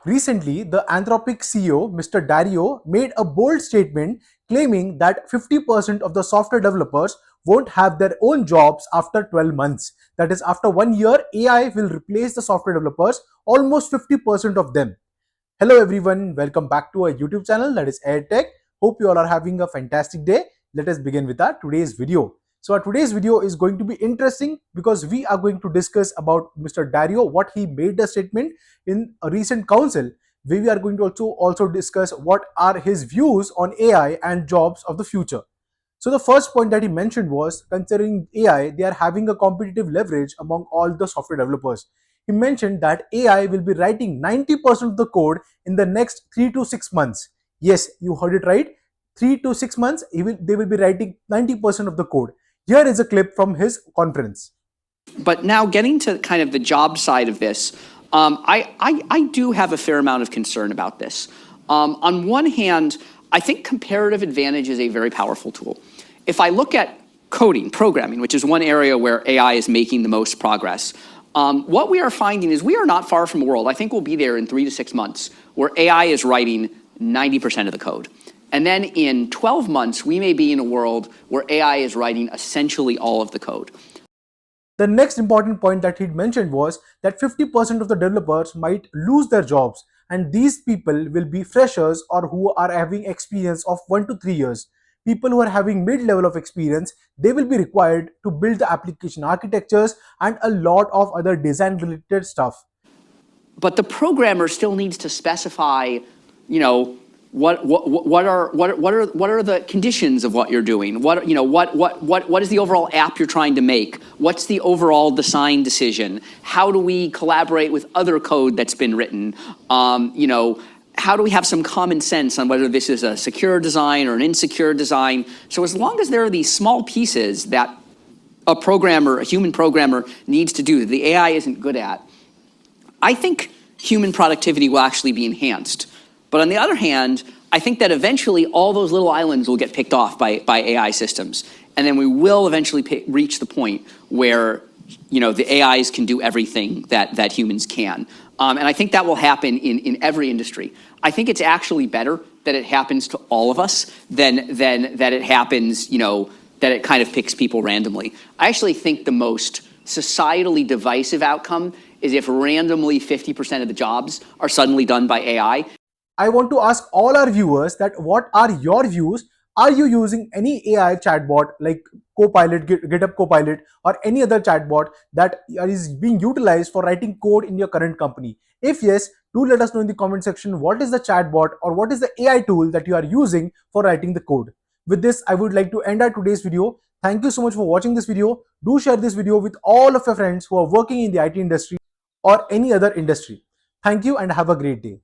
Recently, the Anthropic CEO, Mr. Dario, made a bold statement claiming that 50% of the software developers won't have their own jobs after 12 months. That is, after 1 year, AI will replace the software developers, almost 50% of them. Hello everyone, welcome back to our YouTube channel, that is AirTech. Hope you all are having a fantastic day. Let us begin with our today's video. So our today's video is going to be interesting because we are going to discuss about Mr. Dario, what he made the statement in a recent council. We are going to also discuss what are his views on AI and jobs of the future. So the first point that he mentioned was, considering AI, they are having a competitive leverage among all the software developers. He mentioned that AI will be writing 90% of the code in the next 3 to 6 months. Yes, you heard it right. 3 to 6 months, they will be writing 90% of the code. Here is a clip from his conference. But now getting to kind of the job side of this, I do have a fair amount of concern about this. On one hand, I think comparative advantage is a very powerful tool. If I look at coding, programming, which is one area where AI is making the most progress, what we are finding is we are not far from a world, I think we'll be there in 3 to 6 months, where AI is writing 90% of the code. And then in 12 months, we may be in a world where AI is writing essentially all of the code. The next important point that he mentioned was that 50% of the developers might lose their jobs, and these people will be freshers or who are having experience of 1 to 3 years. People who are having mid-level of experience, they will be required to build the application architectures and a lot of other design related stuff. But the programmer still needs to specify, what are the conditions of what you're doing? What is the overall app you're trying to make? What's the overall design decision? How do we collaborate with other code that's been written? How do we have some common sense on whether this is a secure design or an insecure design? So as long as there are these small pieces that a human programmer needs to do that the AI isn't good at, I think human productivity will actually be enhanced. But on the other hand, I think that eventually all those little islands will get picked off by AI systems. And then we will eventually reach the point where the AIs can do everything that humans can. And I think that will happen in every industry. I think it's actually better that it happens to all of us than that it happens, that it kind of picks people randomly. I actually think the most societally divisive outcome is if randomly 50% of the jobs are suddenly done by AI. I want to ask all our viewers that what are your views? Are you using any AI chatbot like Copilot, GitHub Copilot, or any other chatbot that is being utilized for writing code in your current company? If yes, do let us know in the comment section what is the chatbot or what is the AI tool that you are using for writing the code. With this, I would like to end our today's video. Thank you so much for watching this video. Do share this video with all of your friends who are working in the IT industry or any other industry. Thank you and have a great day.